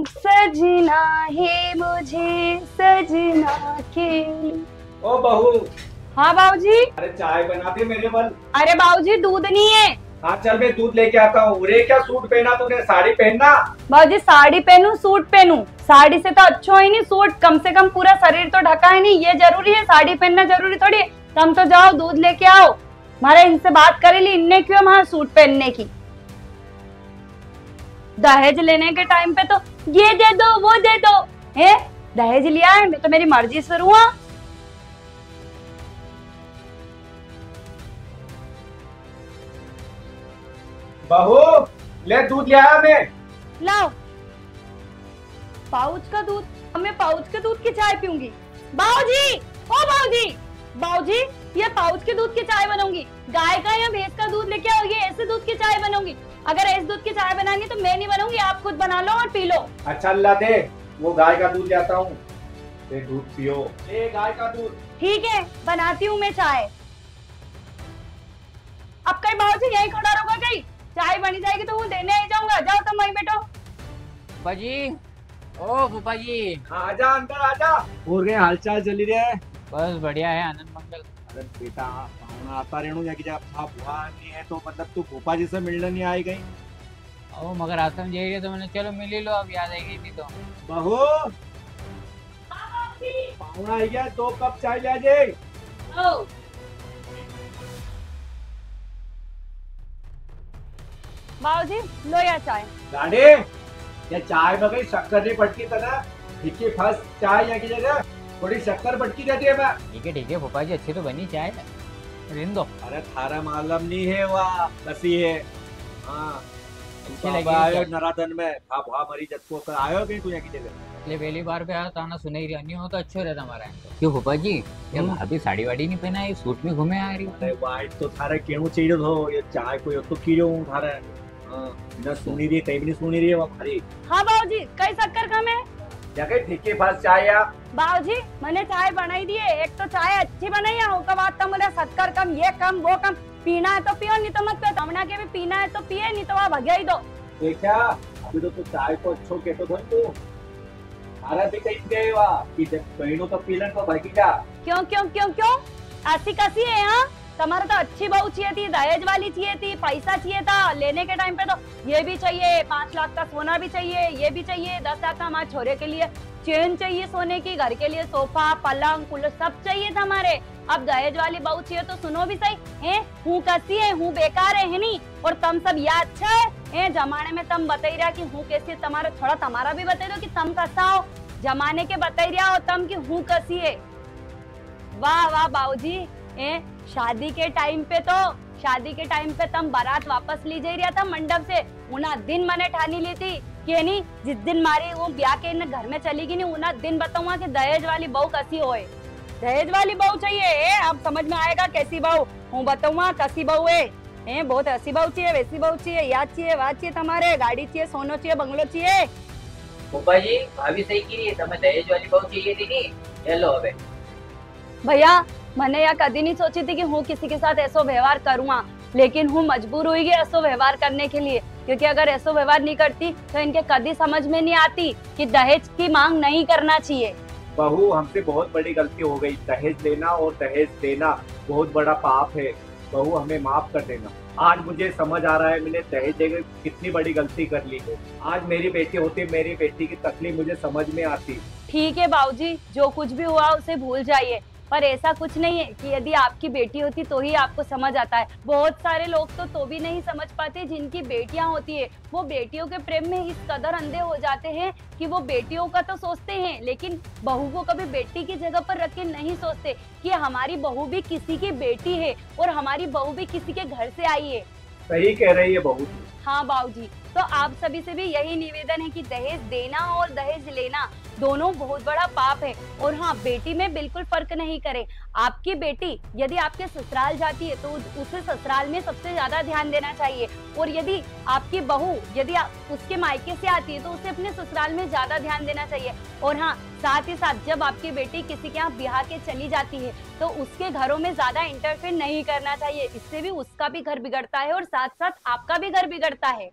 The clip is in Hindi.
सजना है मुझे सजना के लिए। ओ बहू। हाँ बाबूजी। अरे चाय बना दे मेरे बल। अरे बाबूजी दूध नहीं है। हाँ चल मैं दूध लेके आता हूँ। रे क्या सूट पहना तूने, साड़ी पहनना। बाबूजी साड़ी पहनूं सूट पहनूं? साड़ी से तो अच्छा ही नहीं सूट, कम से कम पूरा शरीर तो ढका है नहीं, ये जरूरी है? साड़ी पहनना जरूरी थोड़ी है। तुम तो जाओ दूध लेके आओ। हमारे इनसे बात करे ली, इनने क्यों हमारा सूट पहनने की। दहेज लेने के टाइम पे तो ये दे दो वो दे दो है। दहेज लिया है, मैं तो मेरी मर्जी से हुआ। बहू ले दूध ले आया मैं। लाओ पाउच का दूध। अब मैं पाउच के दूध की चाय पीऊंगी। बाबूजी, ओ बाबूजी, बाबूजी ये पाउच के दूध की चाय बनाऊंगी। गाय का या भैंस का दूध लेके आओगे, ऐसे दूध की चाय बनाऊंगी। अगर ऐसे दूध की चाय बनानी तो मैं नहीं बनाऊंगी, आप खुद बना लो और पी लो। अच्छा अल्लाह दे, वो गाय का दूध लाता हूँ, ये दूध पियो। ये गाय का दूध। ठीक है बनाती हूँ मैं चाय। अब कहीं बाबूजी यहीं खड़ा रहोगा, कहीं चाय बनी जाएगी तो वो देने आ जाऊंगा। जाओ तुम वहीं बैठो। फूफा जी, ओ फूफा जी। हाँ आजा अंदर आजा। और गए हालचाल चली रहे है? बस बढ़िया है, आनंद मंगल। अरे बेटा पाहुना आता रहूं या कि जब आप वहाँ नहीं है तो मतलब तू फूफा जी से मिलने नहीं आई गई? ओ मगर आसम जा रही है तो मैंने चलो मिल ही लो, अब याद आई गई थी तो। बहू पाहुना आई गया, 2 कप चाय ले जाए। बाबूजी लो या चाय। गाड़ी या चाय में कहीं शक्कर नहीं पटकी तना, फीकी फर्स्ट चाय या की जगह थोड़ी शक्कर पटकी देती है मैं। ठीक है फूफा जी, अच्छी तो बनी चाय, रहने दो। अरे थारा मालूम नहीं है वहाँ कसी है। हाँ अच्छी लगी आयो नराधन में आप वहाँ मरी जत्को कर आयो कहीं तू यहाँ की जगह। इसलिए पहली बार पे आया ताना सुने ही नहीं हो तो अच्छा रहता हमारा यहाँ तो। क्यों फूफा जी, ये भाभी साड़ी वाड़ी नहीं पहना है, सूट में घूमे आ रही अरे वाइट तो थारा केणु चाहिए तो ये चाय कोई तो की जो थारा। हाँ ना सुनी रही कहीं भी नहीं सुनी रही है वहाँ हमारी। हाँ बाबूजी कई शक्कर कम है? या कहीं फीकी फर्स्ट चाय या बाबूजी मैंने चाय बनाई दी है, एक तो चाय अच्छी बनाई है, उसके बाद तो मुझे शक्कर कम, ये कम वो कम। पीना है तो पियो, नहीं तो मत पियो। कामना के भी पीना है तो पिए, नहीं तो वहाँ भगा ही दो। देखा अभी तो तू चाय को अच्छो के तो तू थारा भी कहीं गए वहाँ कि जब बहनों तो पीलन तो भागी जा। क्यों क्यों क्यों क्यों ऐसी कैसी है यहाँ? तुम्हारा तो अच्छी बहू चाहिए थी, दहेज वाली चाहिए थी, पैसा चाहिए था लेने के टाइम पे तो ये भी चाहिए, 5 लाख का सोना भी चाहिए, ये भी चाहिए, 10 लाख का हमारे छोरे के लिए चेन चाहिए सोने की, घर के लिए सोफा पलंग कूलर सब चाहिए था हमारे। अब दहेज वाली बहू चाहिए तो सुनो भी सही है, हूँ कैसी है, हूँ बेकार है नहीं? और तुम सब ये अच्छा है जमाने में तुम बताई रहा कि हूँ कैसी है, तुम्हारा थोड़ा तुम्हारा भी बताई दो कि तुम कैसा हो। जमाने के बताई रहा हो तुम कि हूँ कैसी है। वाह वाह बाबूजी, शादी के टाइम पे तुम बारात वापस ली जा रहा था मंडप से, उना दिन मैंने ठानी ली थी कि नहीं जिस दिन मारी वो ब्याह के घर में चली गई नहीं, उना दिन बताऊंगा कि दहेज वाली बहू कैसी होए। दहेज वाली बहू चाहिए, अब समझ में आएगा कैसी बहू हूँ बताऊंगा कैसी बहू है। बहुत ऐसी बहू चाहिए, वैसी बहू चाहिए, याद चाहिए, वाद चाहिए, तुम्हारे गाड़ी चाहिए, सोनो चाहिए, बंगलो चाहिए। फूफा जी भाभी सही की रही है, तुम्हें दहेज वाली बहुत चाहिए थी नहीं, ले लो अबे। भैया मैंने यह कभी नहीं सोची थी कि हूँ किसी के साथ ऐसा व्यवहार करूँगा, लेकिन हूँ मजबूर हुई ऐसा व्यवहार करने के लिए, क्योंकि अगर ऐसा व्यवहार नहीं करती तो इनके कभी समझ में नहीं आती कि दहेज की मांग नहीं करना चाहिए। बहू हमसे बहुत बड़ी गलती हो गई, दहेज लेना और दहेज देना बहुत बड़ा पाप है। बहू हमें माफ कर देना। आज मुझे समझ आ रहा है मैंने दहेज देकर कितनी बड़ी गलती कर ली है। आज मेरी बेटी होती, मेरी बेटी की तकलीफ मुझे समझ में आती। ठीक है बाबूजी, जो कुछ भी हुआ उसे भूल जाइए, पर ऐसा कुछ नहीं है कि यदि आपकी बेटी होती तो ही आपको समझ आता है। बहुत सारे लोग तो भी नहीं समझ पाते जिनकी बेटियां होती है, वो बेटियों के प्रेम में इस कदर अंधे हो जाते हैं कि वो बेटियों का तो सोचते हैं लेकिन बहू को कभी बेटी की जगह पर रख के नहीं सोचते कि हमारी बहू भी किसी की बेटी है और हमारी बहू भी किसी के घर से आई है। सही कह रही है बहू। हाँ बाबूजी, तो आप सभी से भी यही निवेदन है कि दहेज देना और दहेज लेना दोनों बहुत बड़ा पाप है। और हाँ, बेटी में बिल्कुल फर्क नहीं करें। आपकी बेटी यदि आपके ससुराल जाती है तो उसे ससुराल में सबसे ज्यादा ध्यान देना चाहिए, और यदि आपकी बहू यदि उसके मायके से आती है तो उसे अपने ससुराल में ज्यादा ध्यान देना चाहिए। और हाँ, साथ ही साथ जब आपकी बेटी किसी के यहाँ ब्याह के चली जाती है तो उसके घरों में ज्यादा इंटरफेयर नहीं करना चाहिए, इससे भी उसका भी घर बिगड़ता है और साथ साथ आपका भी घर बिगड़ता है।